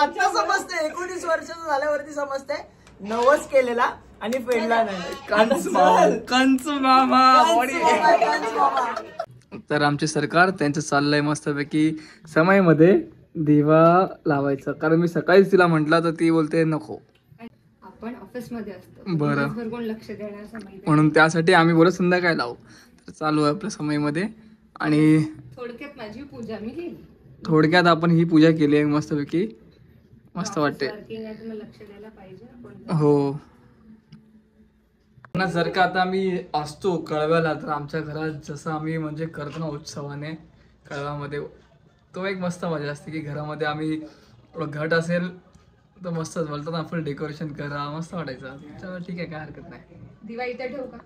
आता समजते 19 वर्षाचं झाल्यावरती समजते नवस केलेला आणि फेडला नाही. कंच मामा. तर आमचे सरकार त्यांचं चाललंय मस्तपैकी समयमध्ये दिवा लावायचं, कारण मी सकाळीच तिला म्हटलं तर ती बोलते नको, आपण ऑफिस मध्ये असतो. बरं कोण लक्ष देणार समय, म्हणून त्यासाठी आम्ही बोलत संध्याकाळी लावू. तर चालू आहे आपल्या समयमध्ये. आणि थोडक्यात माझी पूजा मी केली. थोडक्यात आपण ही पूजा केली आहे मस्तपैकी. मस्त वाटते. लक्ष द्यायला पाहिजे. हो ना. जर का आता आम्ही असतो कळव्याला तर आमच्या घरात जसं आम्ही म्हणजे करतो ना उत्सवाने कळव्यामध्ये, तो एक मस्त मजा असते की घरामध्ये आम्ही घट असेल तर मस्तच बोलतो ना, फुल डेकोरेशन करा, मस्त वाटायचं. चला ठीक आहे, काय हरकत नाही. दिवा इथं ठेवू का?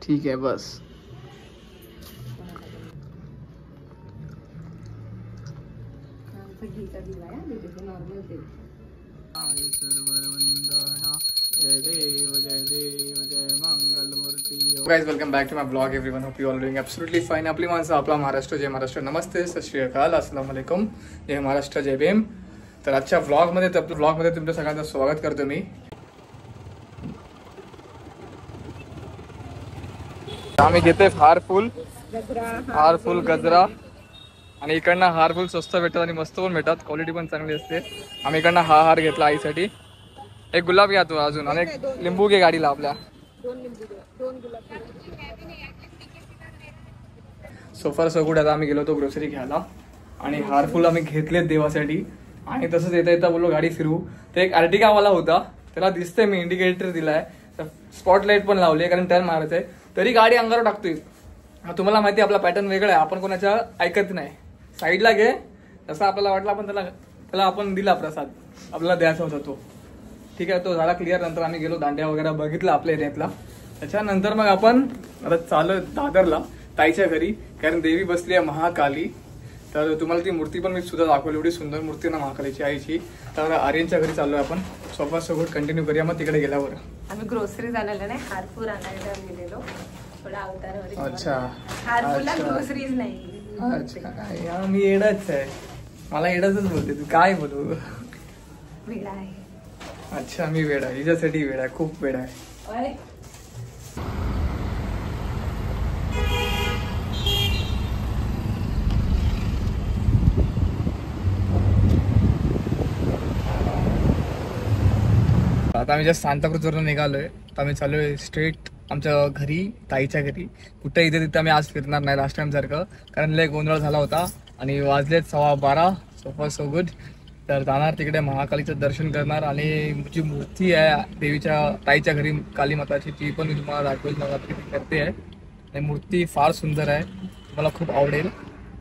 ठीक आहे बस. नॉर्मल देव. जय देव जय देव जय मंगल मूर्ती. Guys welcome back to my blog everyone. Hope you all doing absolutely fine. आपली माणसं, आपला महाराष्ट्र. जय महाराष्ट्र. नमस्ते, सत श्री अकाल, अस्सलाम वालेकुम, जय महाराष्ट्र, जय भीम. तर आजच्या व्लॉगमध्ये तुमचं सगळ्यांचं स्वागत करतो मी. आम्ही घेतोय हारफुल गजरा, आणि इकडनं हारफुल स्वस्त भेटतात आणि मस्त पण भेटतात, क्वालिटी पण चांगली असते. आम्ही इकडनं हा हार घेतला आईसाठी. एक गुलाब घ्या तू अजून, आणि एक लिंबू घे गाडीला आपल्या. सोफार सगुड. आता आम्ही गेलो होतो ग्रोसरी घ्यायला आणि हारफुल आम्ही घेतलेत देवासाठी. आणि तसंच येता बोललो गाडी फिरवू. तर एक अर्टिगावाला होता, त्याला दिसतंय मी इंडिकेटर दिलाय, स्पॉटलाईट पण लावली कारण टर्न मारायचं आहे, तरी गाडी अंगावर टाकतोय. तुम्हाला माहिती आपला पॅटर्न वेगळा आहे, आपण कोणाच्या ऐकत नाही. साईडला घे, जसं आपल्याला वाटलं आपण त्याला आपण दिला प्रसाद, आपल्याला द्यायचा होता तो. ठीक आहे, तो झाला क्लिअर. नंतर आम्ही गेलो, दांड्या वगैरे बघितला आपल्या एरियातला. त्याच्यानंतर मग आपण आता चालू दादरला ताईच्या घरी, कारण देवी बसली आहे महाकाली. तर तुम्हाला ती मूर्ती पण मी सुद्धा दाखवली, एवढी सुंदर मूर्ती ना महाकालीची आईची. तर आर्यनच्या घरी चाललोय आपण. सोफा सोबत कंटिन्यू करूया मग तिकडे गेल्यावर. आम्ही ग्रोसरी झालेलं नाही, हारपूर आणायला गेलेलो थोडा अवतारावर. अच्छा, हारपूरला ग्रोसरीज नाही. अच्छा, मी येडाच आहे, मला येडाच बोलते तू, काय बोलू. वेडा आहे. अच्छा, मी वेडा आहे, हिच्यासाठी वेडा आहे, खूप वेडा आहे. आता आम्ही जस्ट सांताक्रूजवरून निघालोय. तर आम्ही चाललोय स्ट्रेट आमच्या घरी, ताईच्या घरी. कुठे इथे तिथे आम्ही आज फिरणार नाही लास्ट टाइम सारखं, कारण लय गोंधळ झाला होता आणि वाजलेत 12:15. So far so good. तर जाणार तिकडे, महाकालीचं दर्शन करणार, आणि जी मूर्ती आहे देवीच्या ताईच्या घरी काली माताची, ती पण मी तुम्हाला दाखवेल नवरात्री करते आहे. आणि मूर्ती फार सुंदर आहे, तुम्हाला खूप आवडेल.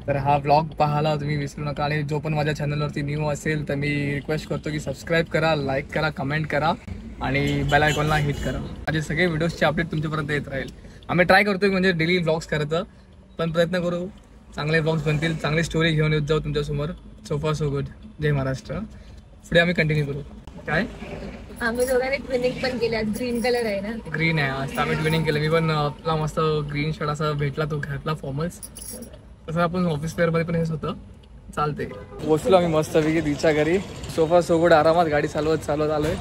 तर हा व्लॉग पाहायला तुम्ही विसरू नका. आणि जो पण माझ्या चॅनलवरती न्यू असेल तर मी रिक्वेस्ट करतो की सबस्क्राईब करा, लाईक करा, कमेंट करा आणि बेल आयकॉनला हिट करा. माझे सगळे व्हिडिओजचे अपडेट तुमच्यापर्यंत येत राहील. आम्ही ट्राय करतो म्हणजे डेली व्लॉग्स करायचं, पण प्रयत्न करू चांगले व्लॉग्स बनतील, चांगली स्टोरी घेऊन येत जाऊ तुमच्यासमोर. So far so good. जय महाराष्ट्र. पुढे आम्ही कंटिन्यू करू. काय आम्ही दोघांनी ट्विनिंग पण केल्या. ग्रीन कलर आहे ना, ग्रीन आहे. आज आम्ही ट्विनिंग केलं. मी पण आपला मस्त ग्रीन शर्ट असा भेटला, तो घातला फॉर्मल्स. तसं आपण ऑफिस वेअरमध्ये पण हेच होतं, चालते. पोचलो आम्ही मस्तपैकी तिच्या घरी. सोफा सोगड आरामात गाडी चालवत आलोय.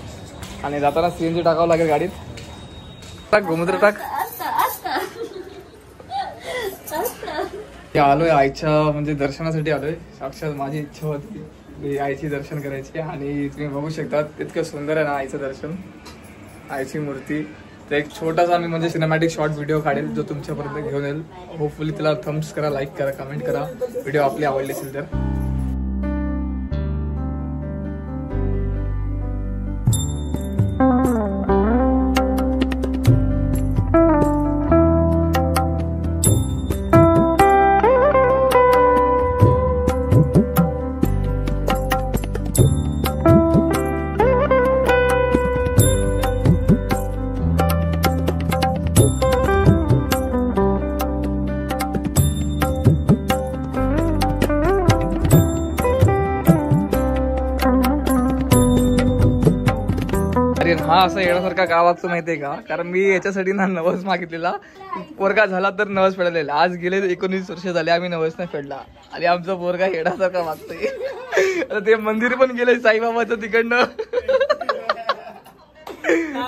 आणि जाताना सीएनजी टाकावं लागेल गाडीत. टाक गोमूत्र टाक. आलोय आईच्या म्हणजे दर्शनासाठी आलोय. साक्षात माझी इच्छा होती आईची दर्शन करायची, आणि तुम्ही बघू शकता इतकं सुंदर आहे ना आईचं दर्शन, आईची मूर्ती. तर एक छोटासा मी म्हणजे सिनेमॅटिक शॉर्ट व्हिडिओ काढेल जो तुमच्यापर्यंत घेऊन येईल. होपफुली त्याला थम्स करा, लाईक करा, कमेंट करा, व्हिडिओ आपली आवडली असेल तर. आर्यन हा असं येण्यासारखा का वागतो माहितीये का? कारण मी याच्यासाठी ना नवस मागितलेला, पोरगा झाला तर नवस फेडलेला. आज गेले 19 वर्ष झाले आम्ही नवस नाही फेडला आणि आमचा पोरगा येण्यासारखा वागतोय. आता ते मंदिर पण गेले साईबाबाचं तिकडनं.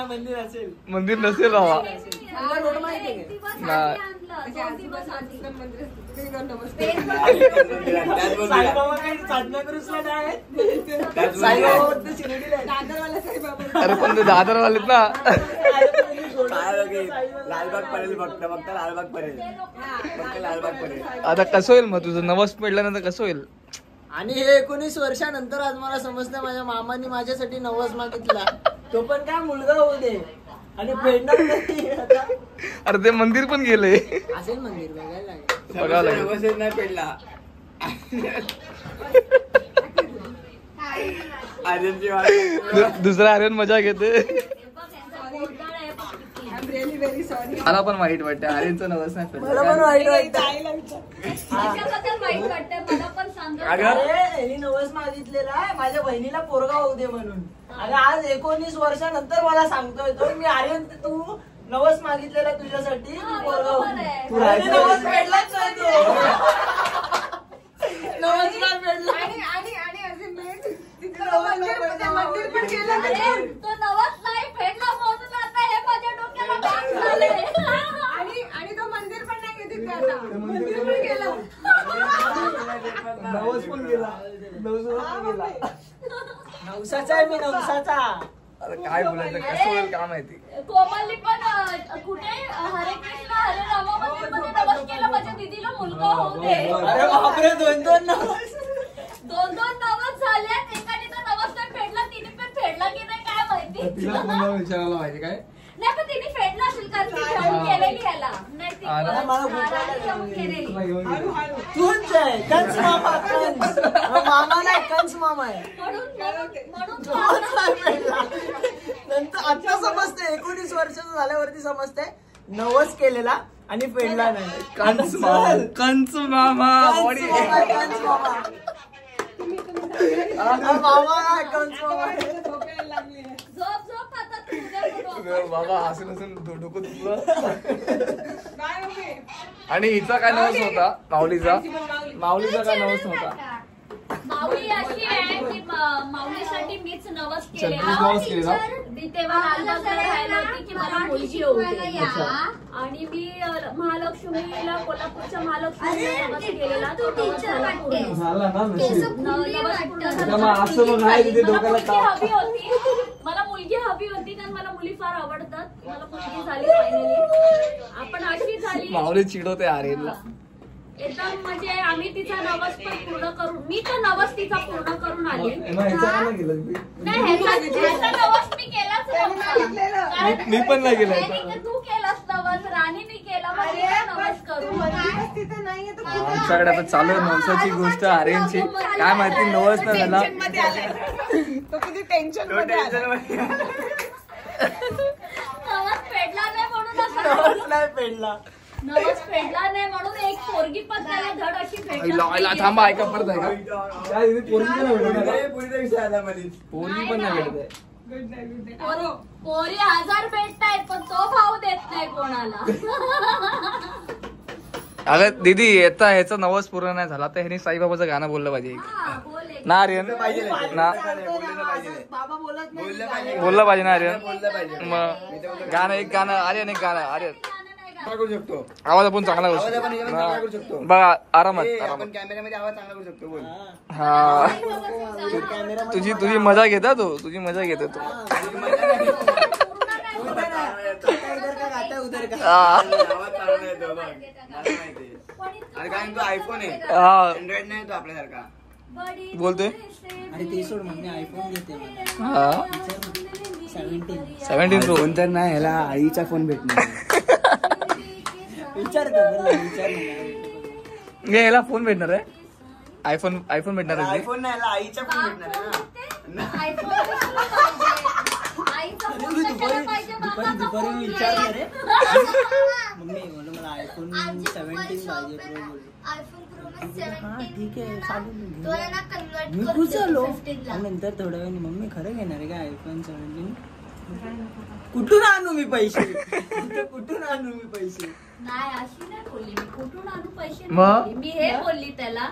मंदिर असेल, मंदिर नसेल बाबा. साईबाबा काही साधना करूसला नाही. साईबाबा फक्त शिर्डीला आहे. अरे पण ते दादरवालेत ना. लालबाग पडेल फक्त लालबाग पडेल, फक्त लालबाग पडेल. आता कसं होईल मग तुझं नवस पेडल्यानंतर कसं होईल? आणि हे 19 वर्षानंतर आज मला समजतं माझ्या मामांनी माझ्यासाठी नवस मागितला. तो पण काय मुलगा होऊ दे आणि फेडणार नाही. अरे ते मंदिर पण गेले. असेल मंदिर बघायला लागेल. बघावं लागेल. नवसच नाही फेडला. दुसरा आर्यन मजा घेते. मला पण वाईट वाटतं आर्यनचं नवस नाही फेडलं. मला पण वाईट वाटतं. अरे नवस मागितलेला आहे माझ्या बहिणीला पोरगा होऊ दे म्हणून. आणि आज 19 वर्षानंतर मला सांगतोय तो मी आर्यन तू नवस मागितलेला तुझ्यासाठी पोरगा होऊ दे. नवस फेडलाच नाही तो. नवस नाही फेडला. मंदिर पण गेलं. तो नवस नाही फेडला म्हणून आता हे माझ्या डोक्याला डाग झाले. आणि तो मंदिर पण नाही गेली आता. मंदिर पण गेलं. नवस पण गेला. नवसाचा आहे मी, नवसाचा. अरे काय बोलायचं कसं होईल काय माहिती. कोमलनी पण कुठे हरे कृष्ण हरे रामा मंदिर मध्ये नवस केलं माझ्या दीदीला मुलगा होऊ दे. अरे बापरे, 2-2 नवस. 2-2 नवस झाल्यात. एकाने तर नवस नाही फेडला, तिने पण फेडला की नाही काय माहिती. तिला पुन्हा विचारायला पाहिजे काय. नाही पण तिने फेडला असेल कारण ती घेऊन गेलेली याला. नाही ती मला राणी घेऊन गेलेली. तूच आहे कंस मामा. कंस मामा नाही, कंस मामा आहे. म्हणून नंतर आता समजते 19 वर्षाचं झाल्यावरती समजते नवस केलेला आणि फेडला नाही. कंस मामा. कंस मामा. कंस मामा. मामा कंस मामा. झोप आता तू उद्या बोलू. बाबा हसून हसून डोकं दुखलं. आणि हिचा काय नवस होता माऊलीचा? माऊलीचा काय नवस होता? माऊली अशी आहे की माऊलीसाठी मीच नवस केलेला. नवस केलेला? मी तेव्हा लालबागला राहायला होती की मला मुलगी होऊ दे. आणि मी महालक्ष्मीला कोल्हापूरच्या महालक्ष्मीला नवस केलेला. तो नवस झाला पूर्ण. झाला ना नशीब. नवस पूर्ण झाला. मग असं मग आहे तिथे डोक्याला ताप. मला मुलगी हवी होती कारण मला मुली फार आवडतात. मला मुलगी झाली फायनली. आपण अशी झाली माऊली चिडवते आर्यनला. एकदम म्हणजे आम्ही तिचा नवस पण पूर्ण करून मी तर नवस तिचा पूर्ण करून आले. नाही ह्याचा नवस मी केलाच नव्हता. मी पण नाही केलं. तू केलास नवस, राणीने केला नवस करून. आमच्याकडे आता चालू आहे नवसाची गोष्ट आर्यनची. काय माहिती नवस नाही झाला. तो किती टेन्शन मध्ये नवस फेडला नाही म्हणून असं नवस नाही फेडला. नवस फेडला नाही म्हणून एक पोरगी पण त्याला धड अशी आईला थांबा ऐका पडत आहे का? पोरगी पण नाही भेटत आहे. पोरी 1000 भेटतायत पण तो भाव देत नाही कोणाला. अगं दीदी येता ह्याचा नवस पूर्ण नाही झाला तर ह्यानी साईबाबाचं गाणं बोललं पाहिजे ना आर्यन. ना बाबा बोलत नाही. बोललं पाहिजे ना आर्यन. मग गाणं एक गाणं आर्यन एक गाणं आर्यन करू शकतो. आवाज आपण चांगला करू शकतो. बघा आरामात आरामात. आपण कॅमेऱ्यामध्ये आवाज चांगला करू शकतो. बोल. हा तुझी मजा घेता तो. तुझी मजा घेतो तो. आवाज चांगला येतो बघ. मला माहिती. आणि कारण तो आयफोन आहे, अँड्रॉइड नाही तो आपल्यासारखा. बोलतोय. अरे ते सोड मम्मी आयफोन घेते मला. हा 17 प्रो. फोन तर नाही, ह्याला आईचा फोन भेटणार. विचार कर. ह्याला फोन भेटणार आहे. आयफोन भेटणार आहे. आयफोन नाही, ह्याला आईचा फोन भेटणार आहे ना. दुपारी विचार करे मम्मी म्हणून मला आयफोन 17 पाहिजे प्रो. हा ठीक आहे चालेल. मी खुश झालो. नंतर थोड्या वेळ मम्मी खरं घेणार आहे का आयफोन 17? कुठून आणू मी पैसे कुठून आणू मी पैसे नाही अशी नाही बोलली मी, कुठून आणू पैसे नाही मग? बोलली. मी हे बोलली त्याला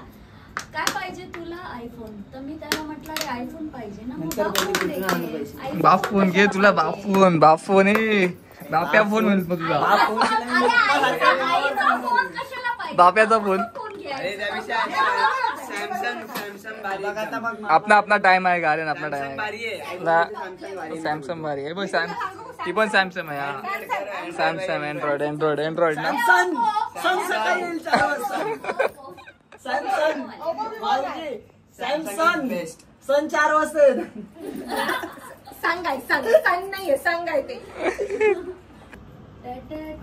काय पाहिजे तुला आयफोन, तर मी त्याला म्हटलं अरे आयफोन पाहिजे ना, मग नंतर बोलली, बाप फोन कुठून आणू देते. पैसे? iPhone बाप फोन घे तुला, बाप फोन बाप्या फोन होईल मग तुझा. बाप फोन अरे आईचा फोन कशाला पाहिजे? बाप्याचा फोन. फोन घे. अरे त्यापेक्षा सॅमसंग भारी आहे एकदम. अपना टाइम आहे का अरे, अपना टाइम सॅमसंग आहे. भारी आहे. ना सॅमसंग भारी आहे. सॅमसंग भारी आहे बघ, ती पण सॅमसंग आहे हा. सॅमसंग अँड्रॉइड ना. सकाळी येईल 4 वाजता. Samsung best. सन 4 वाजता येत. सांग नाहीये सांगाय ते.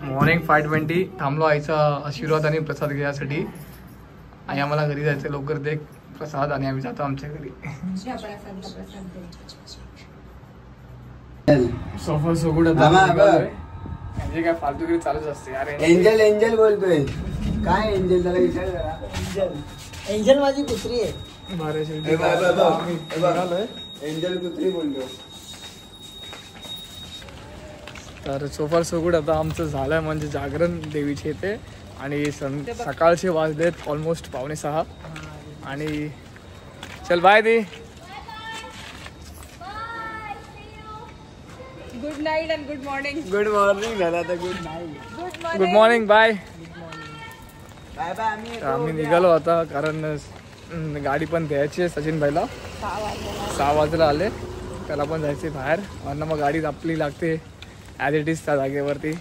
मॉर्निंग 5:20 थांबलो आईचा आशीर्वाद आणि प्रसाद घ्यायसाठी. आणि आम्हाला घरी जायचं, लवकर दे प्रसाद आणि आम्ही जातो आमच्या घरी. सोफा सोगुड म्हणजे काय फालतूगिरी चालूच असते अरे. एंजल बोलतोय. काय एंजल त्याला विचार करा. एंजल माझी कुत्री आहे. एंजल कुत्री बोलतो. तर सोफा सोगुड आता आमचं झालंय, म्हणजे जागरण देवीचे इथे. आणि सकाळचे वाजलेत ऑलमोस्ट 5:45 आणि चल बाय दी. Good night and good morning. Good morning झाला आता good night. Good morning bye. Bye bye. आम्ही निघालो आता, कारण गाडी पण द्यायची आहे सचिन भाईला. 6 वाजता आले, त्याला पण जायचे बाहेर. आणि मग गाडी आपली लागते ॲज इट इज त्या जागेवरती.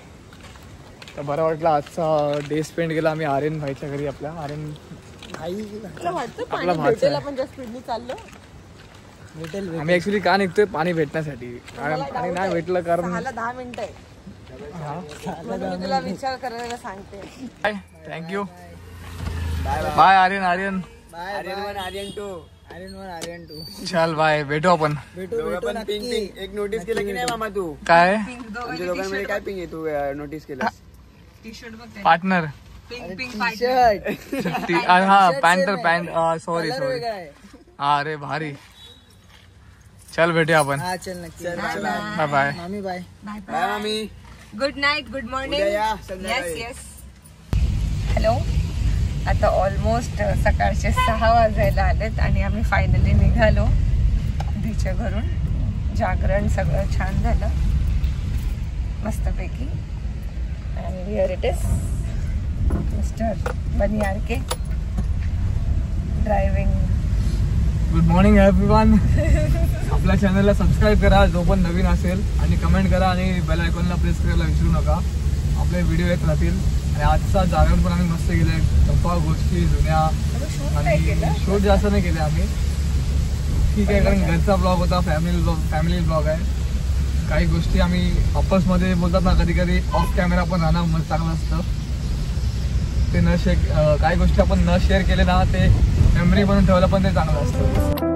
तर बरं वाटलं आजचा डे स्पेंड केला आम्ही आर्यन भाईच्या घरी. आपल्या आर्यन आपला भाचा पण जास्त स्पीडनी चाललो. आम्ही ऍक्च्युली का निघतोय, पाणी भेटण्यासाठी. कारण पाणी नाही भेटलं कारण 10 मिनिटं आहे म्हणून मी तुला विचार करायला सांगते. Bye. Thank you. Bye Aryan. Aryan 1 Aryan 2. Aryan 2. चल बाय, भेटू आपण. दोघं पण पिंग पिंग. एक नोटीस केलं की नाही मामा तू? काय तुमच्या दोघांमध्ये काय पिंग आहे तू नोटीस केलं? पार्टनर हा पॅन्ट सॉरी हा अरे भारी. चल भेटूया आपण. हा चल नक्की. Bye bye. मामी बाय. बाय मामी. Good night good morning. उद्या या येस संध्याकाळी. येस. हॅलो. आता ऑलमोस्ट सकाळचे 6 वाजायला आलेत आणि आम्ही फायनली निघालो दीच्या घरून. जागरण सगळं छान झालं मस्तपैकी. And here it is mister Bunny RK driving. Good morning everyone. आपल्या चॅनलला सबस्क्राईब करा जो पण नवीन असेल, आणि कमेंट करा आणि बेल आयकॉनला प्रेस करायला विसरू नका. आपले व्हिडिओ येत राहतील. आणि आजचा जागरण पण आम्ही मस्त केलंय, गप्पा गोष्टी जुन्या. आणि शूट जास्त नाही केले आम्ही, ठीक आहे, कारण घरचा ब्लॉग होता, फॅमिली ब्लॉग आहे. काही गोष्टी आम्ही आपसमध्ये बोलतात ना, कधी कधी ऑफ कॅमेरा पण राहणं मग चांगलं असतं. ते काही गोष्टी आपण न शेअर केले ना, ते मेमरी बनवून ठेवायला पण ते चांगलं असतं.